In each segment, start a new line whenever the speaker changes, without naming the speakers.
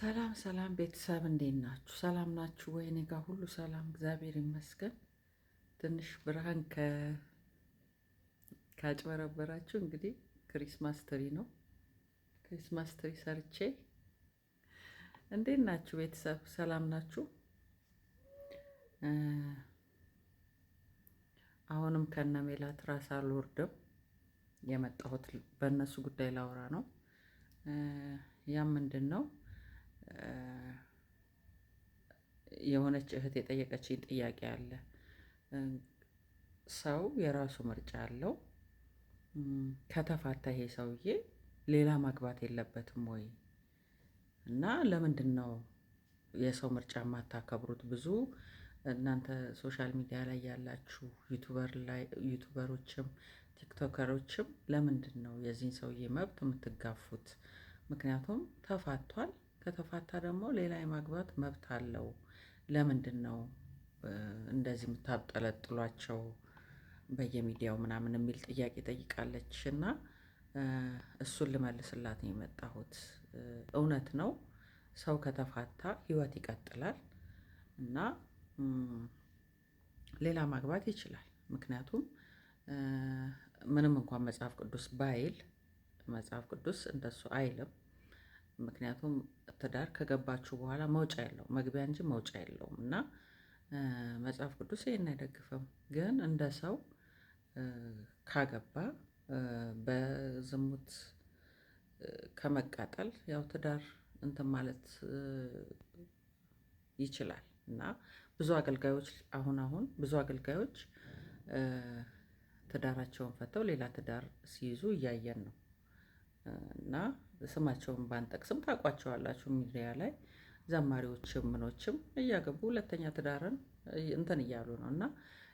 ሰላም ሰላም ቤተሰብ እንዴት ናችሁ? ሰላም ናችሁ ወይ? እኔ ጋር ሁሉ ሰላም እግዚአብሔር ይመስገን። ትንሽ ብርሃን ካጭበረበራችሁ እንግዲህ ክሪስማስ ትሪ ነው። ክሪስማስ ትሪ ሰርቼ እንዴት ናችሁ ቤተሰብ? ሰላም ናችሁ? አሁንም ከነ ሜላት ራስ አልወርድም። የመጣሁት በእነሱ ጉዳይ ላወራ ነው። ያ ምንድን ነው? የሆነች እህት የጠየቀችኝ ጥያቄ አለ። ሰው የራሱ ምርጫ አለው። ከተፋታ ይሄ ሰውዬ ሌላ ማግባት የለበትም ወይ? እና ለምንድን ነው የሰው ምርጫ የማታከብሩት? ብዙ እናንተ ሶሻል ሚዲያ ላይ ያላችሁ ዩቱበሮችም ቲክቶከሮችም ለምንድን ነው የዚህን ሰውዬ መብት የምትጋፉት? ምክንያቱም ተፋቷል። ከተፋታ ደግሞ ሌላ የማግባት መብት አለው። ለምንድን ነው እንደዚህ የምታብጠለጥሏቸው በየሚዲያው ምናምን የሚል ጥያቄ ጠይቃለች። እና እሱን ልመልስላት ነው የመጣሁት። እውነት ነው፣ ሰው ከተፋታ ህይወት ይቀጥላል እና ሌላ ማግባት ይችላል። ምክንያቱም ምንም እንኳን መጽሐፍ ቅዱስ ባይል መጽሐፍ ቅዱስ እንደሱ አይልም። ምክንያቱም ትዳር ከገባችሁ በኋላ መውጫ የለውም፣ መግቢያ እንጂ መውጫ የለውም። እና መጽሐፍ ቅዱስ ይሄን አይደግፍም። ግን እንደ ሰው ካገባ በዝሙት ከመቃጠል ያው ትዳር እንትን ማለት ይችላል። እና ብዙ አገልጋዮች አሁን ብዙ አገልጋዮች ትዳራቸውን ፈተው ሌላ ትዳር ሲይዙ እያየን ነው። እና ስማቸውን ባንጠቅስም ታውቋቸዋላችሁ። ሚዲያ ላይ ዘማሪዎችም ምኖችም እያገቡ ሁለተኛ ትዳርን እንትን እያሉ ነው። እና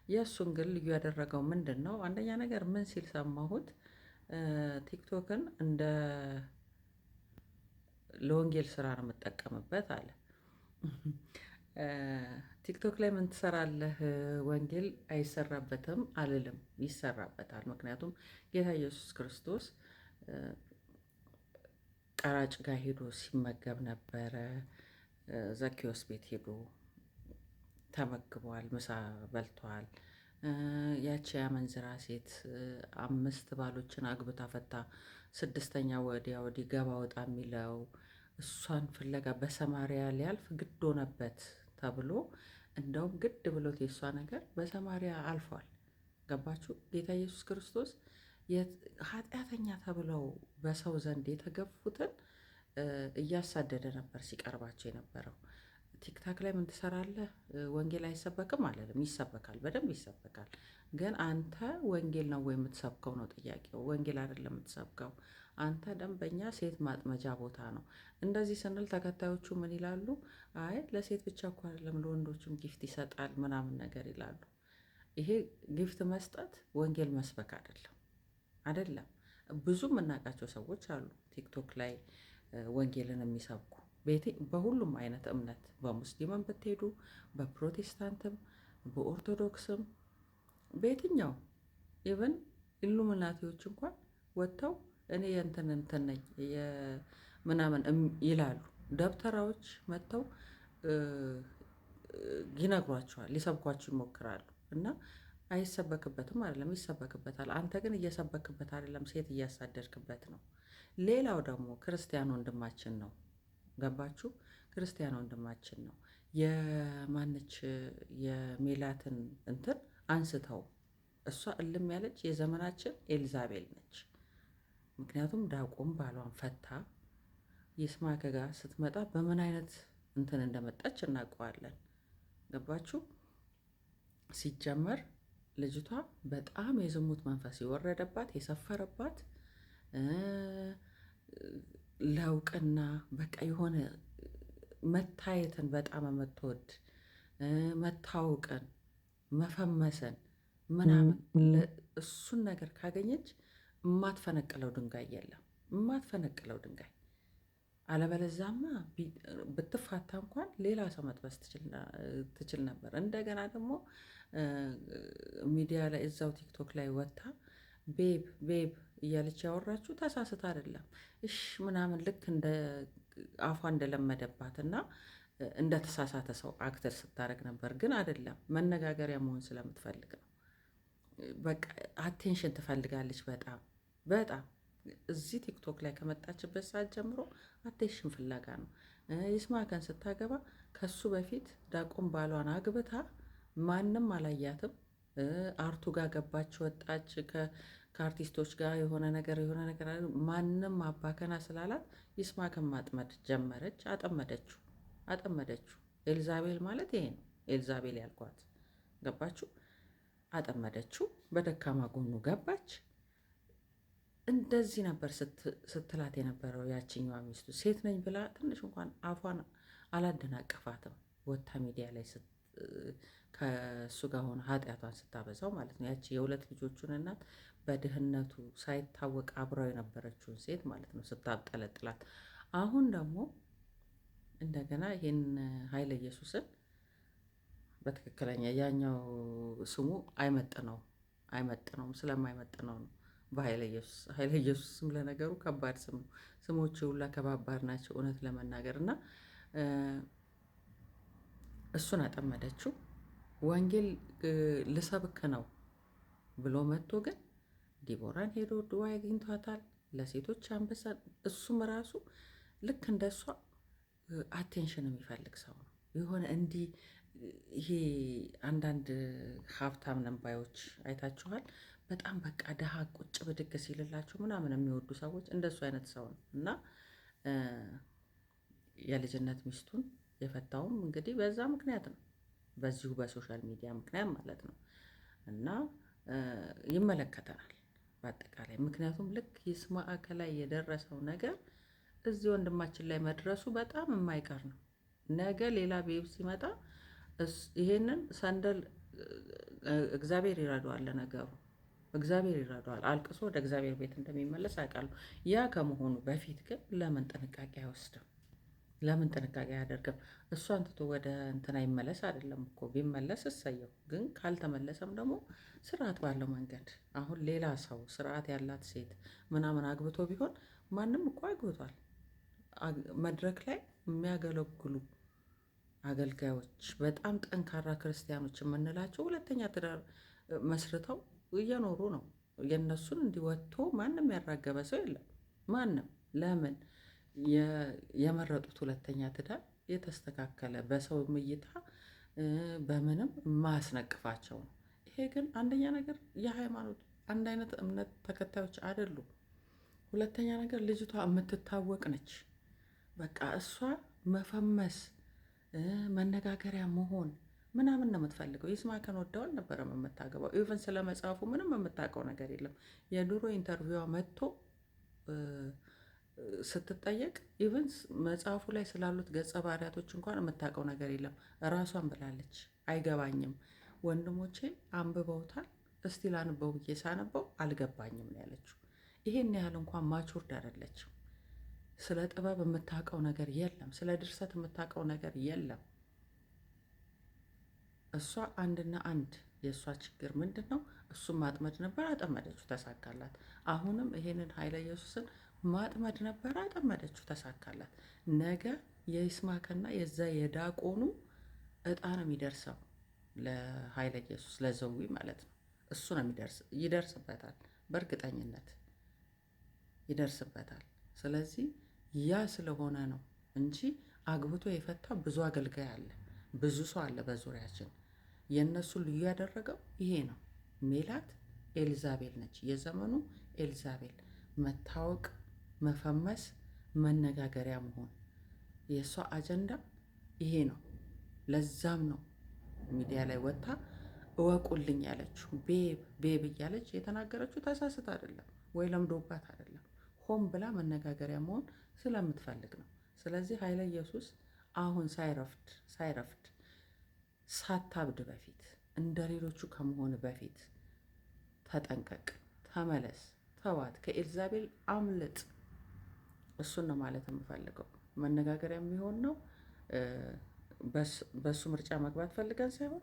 የእሱን ግን ልዩ ያደረገው ምንድን ነው? አንደኛ ነገር ምን ሲል ሰማሁት? ቲክቶክን እንደ ለወንጌል ስራ ነው የምጠቀምበት አለ። ቲክቶክ ላይ ምን ትሰራለህ? ወንጌል አይሰራበትም አልልም፣ ይሰራበታል። ምክንያቱም ጌታ ኢየሱስ ክርስቶስ ቀራጭ ጋር ሄዶ ሲመገብ ነበረ። ዘኬዎስ ቤት ሄዶ ተመግቧል፣ ምሳ በልቷል። ያቺ አመንዝራ ሴት 5 ባሎችን አግብታ ፈታ፣ 6ኛ ወዲያ ወዲህ ገባ ወጣ የሚለው እሷን ፍለጋ በሰማሪያ ሊያልፍ ግድ ሆነበት ተብሎ እንደውም ግድ ብሎት የእሷ ነገር በሰማሪያ አልፏል። ገባችሁ? ጌታ ኢየሱስ ክርስቶስ ኃጢአተኛ ተብለው በሰው ዘንድ የተገፉትን እያሳደደ ነበር ሲቀርባቸው የነበረው። ቲክታክ ላይ ምን ትሰራለህ? ወንጌል አይሰበክም አለልም፣ ይሰበካል፣ በደንብ ይሰበካል። ግን አንተ ወንጌል ነው ወይ የምትሰብከው ነው ጥያቄው። ወንጌል አይደለም የምትሰብከው አንተ፣ ደንበኛ ሴት ማጥመጃ ቦታ ነው። እንደዚህ ስንል ተከታዮቹ ምን ይላሉ? አይ ለሴት ብቻ እኮ አይደለም ለወንዶችም ጊፍት ይሰጣል ምናምን ነገር ይላሉ። ይሄ ጊፍት መስጠት ወንጌል መስበክ አይደለም። ብዙ የምናውቃቸው ሰዎች አሉ ቲክቶክ ላይ ወንጌልን የሚሰብኩ በሁሉም አይነት እምነት፣ በሙስሊምም ብትሄዱ፣ በፕሮቴስታንትም፣ በኦርቶዶክስም፣ በየትኛው ኢቨን ኢሉሚናቲዎች እንኳን ወጥተው እኔ እንትን ነኝ ምናምን ይላሉ። ደብተራዎች መጥተው ይነግሯቸዋል፣ ሊሰብኳቸው ይሞክራሉ። እና አይሰበክበትም አይደለም፣ ይሰበክበታል። አንተ ግን እየሰበክበት አይደለም፣ ሴት እያሳደድክበት ነው። ሌላው ደግሞ ክርስቲያን ወንድማችን ነው። ገባችሁ? ክርስቲያን ወንድማችን ነው። የማነች የሜላትን እንትን አንስተው እሷ እልም ያለች የዘመናችን ኤልዛቤል ነች። ምክንያቱም ዳቆም ባሏን ፈታ ይስማከ ጋር ስትመጣ በምን አይነት እንትን እንደመጣች እናውቀዋለን። ገባችሁ? ሲጀመር ልጅቷ በጣም የዝሙት መንፈስ የወረደባት የሰፈረባት ለውቅና በቃ የሆነ መታየትን በጣም የምትወድ መታወቅን መፈመሰን ምናምን እሱን ነገር ካገኘች የማትፈነቅለው ድንጋይ የለም፣ የማትፈነቅለው ድንጋይ። አለበለዛማ ብትፋታ እንኳን ሌላ ሰው መጥበስ ትችል ነበር። እንደገና ደግሞ ሚዲያ ላይ እዛው ቲክቶክ ላይ ወጥታ ቤብ እያለች ያወራችሁ ተሳስታ አይደለም። እሽ ምናምን ልክ እንደ አፏ እንደለመደባት እና እንደተሳሳተ ሰው አክተር ስታደርግ ነበር። ግን አይደለም፣ መነጋገሪያ መሆን ስለምትፈልግ ነው። በቃ አቴንሽን ትፈልጋለች በጣም በጣም። እዚህ ቲክቶክ ላይ ከመጣችበት ሰዓት ጀምሮ አቴንሽን ፍላጋ ነው። ይስማዕከን ስታገባ ከሱ በፊት ዳቁም ባሏን አግብታ ማንም አላያትም። አርቱ ጋር ገባች ወጣች፣ ከአርቲስቶች ጋር የሆነ ነገር ማንም አባከና ስላላት ይስማዕከን ማጥመድ ጀመረች። አጠመደችው። ኤልዛቤል ማለት ይሄ ነው። ኤልዛቤል ያልኳት ገባችሁ? አጠመደችው። በደካማ ጎኑ ገባች። እንደዚህ ነበር ስትላት የነበረው ያችኛዋ ሚስቱ። ሴት ነኝ ብላ ትንሽ እንኳን አፏን አላደናቀፋትም። ወታ ሚዲያ ላይ ከእሱ ጋር ሆነ ኃጢአቷን ስታበዛው ማለት ነው። ያቺ የሁለት ልጆቹን እናት በድህነቱ ሳይታወቅ አብራው የነበረችውን ሴት ማለት ነው ስታብጠለጥላት። አሁን ደግሞ እንደገና ይህን ኃይለ ኢየሱስን በትክክለኛ ያኛው ስሙ አይመጥነውም። ስለማይመጥነው ነው በኃይለ ኢየሱስ። ኃይለ ኢየሱስ ስም ለነገሩ ከባድ ስም ነው። ስሞች ሁላ ከባባድ ናቸው እውነት ለመናገር እና እሱን አጠመደችው። ወንጌል ልሰብክ ነው ብሎ መጥቶ ግን ዲቦራን ሄዶ ድዋይ አግኝቷታል። ለሴቶች አንበሳ። እሱም ራሱ ልክ እንደሷ አቴንሽን የሚፈልግ ሰው ነው። የሆነ እንዲህ ይሄ አንዳንድ ሀብታም ነንባዮች አይታችኋል። በጣም በቃ ድሃ ቁጭ ብድግ ሲልላቸው ምናምን የሚወዱ ሰዎች እንደሱ አይነት ሰው ነው እና የልጅነት ሚስቱን የፈታውም እንግዲህ በዛ ምክንያት ነው፣ በዚሁ በሶሻል ሚዲያ ምክንያት ማለት ነው። እና ይመለከተናል በአጠቃላይ። ምክንያቱም ልክ ይስማዕከ ላይ የደረሰው ነገር እዚህ ወንድማችን ላይ መድረሱ በጣም የማይቀር ነው። ነገ ሌላ ቤብ ሲመጣ ይሄንን ሰንደል እግዚአብሔር ይረዳዋል። ለነገሩ እግዚአብሔር ይረዳዋል። አልቅሶ ወደ እግዚአብሔር ቤት እንደሚመለስ አውቃለሁ። ያ ከመሆኑ በፊት ግን ለምን ጥንቃቄ አይወስድም? ለምን ጥንቃቄ አያደርግም? እሷን ትቶ ወደ እንትና ይመለስ አይደለም እኮ። ቢመለስ እሰየው። ግን ካልተመለሰም ደግሞ ስርዓት ባለው መንገድ አሁን ሌላ ሰው ስርዓት ያላት ሴት ምናምን አግብቶ ቢሆን ማንም እኮ አግብቷል። መድረክ ላይ የሚያገለግሉ አገልጋዮች በጣም ጠንካራ ክርስቲያኖች የምንላቸው ሁለተኛ ትዳር መስርተው እየኖሩ ነው። የእነሱን እንዲወጥቶ ማንም ያራገበ ሰው የለም። ማንም ለምን የመረጡት ሁለተኛ ትዳር የተስተካከለ በሰው እይታ በምንም ማስነቅፋቸው ነው። ይሄ ግን አንደኛ ነገር የሃይማኖት አንድ አይነት እምነት ተከታዮች አይደሉም። ሁለተኛ ነገር ልጅቷ የምትታወቅ ነች። በቃ እሷ መፈመስ መነጋገሪያ መሆን ምናምን ነው የምትፈልገው። ይስማዕከን ወደዋል ነበረ የምታገባው። ኢቨን ስለ መጽሐፉ ምንም የምታውቀው ነገር የለም። የድሮ ኢንተርቪዋ መጥቶ ስትጠየቅ ኢቨን መጽሐፉ ላይ ስላሉት ገጸ ባህሪያቶች እንኳን የምታውቀው ነገር የለም። እራሷን ብላለች፣ አይገባኝም፣ ወንድሞቼ አንብበውታል፣ እስቲ ላንበው ብዬ ሳነበው አልገባኝም ነው ያለችው። ይሄን ያህል እንኳን ማቹርድ አይደለችም። ስለ ጥበብ የምታውቀው ነገር የለም። ስለ ድርሰት የምታውቀው ነገር የለም። እሷ አንድና አንድ የእሷ ችግር ምንድን ነው? እሱን ማጥመድ ነበር፣ አጠመደችው፣ ተሳካላት። አሁንም ይሄንን ኃይለ ኢየሱስን ማጥመድ ነበር፣ አጠመደችው፣ ተሳካላት። ነገ የይስማዕከና የዛ የዳቆኑ እጣ ነው የሚደርሰው ለኃይለ ኢየሱስ፣ ለዘዊ ማለት ነው። እሱ ነው ይደርስበታል፣ በእርግጠኝነት ይደርስበታል። ስለዚህ ያ ስለሆነ ነው እንጂ አግብቶ የፈታ ብዙ አገልጋይ አለ፣ ብዙ ሰው አለ በዙሪያችን። የእነሱ ልዩ ያደረገው ይሄ ነው። ሜላት ኤልዛቤል ነች፣ የዘመኑ ኤልዛቤል። መታወቅ፣ መፈመስ፣ መነጋገሪያ መሆን የእሷ አጀንዳ ይሄ ነው። ለዛም ነው ሚዲያ ላይ ወጥታ እወቁልኝ ያለችው። ቤብ እያለች የተናገረችው ተሳስት አይደለም ወይ ለምዶባት አይደለም፣ ሆን ብላ መነጋገሪያ መሆን ስለምትፈልግ ነው። ስለዚህ ኃይለ ኢየሱስ አሁን ሳይረፍድ ሳታብድ በፊት እንደ ሌሎቹ ከመሆን በፊት ተጠንቀቅ፣ ተመለስ፣ ተዋት፣ ከኤልዛቤል አምልጥ። እሱን ነው ማለት የምፈልገው። መነጋገሪያ የሚሆን ነው። በሱ ምርጫ መግባት ፈልገን ሳይሆን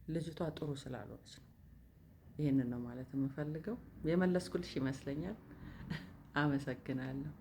ልጅቷ ጥሩ ስላልሆነች ነው። ይህንን ነው ማለት የምፈልገው። የመለስኩልሽ ይመስለኛል። አመሰግናለሁ።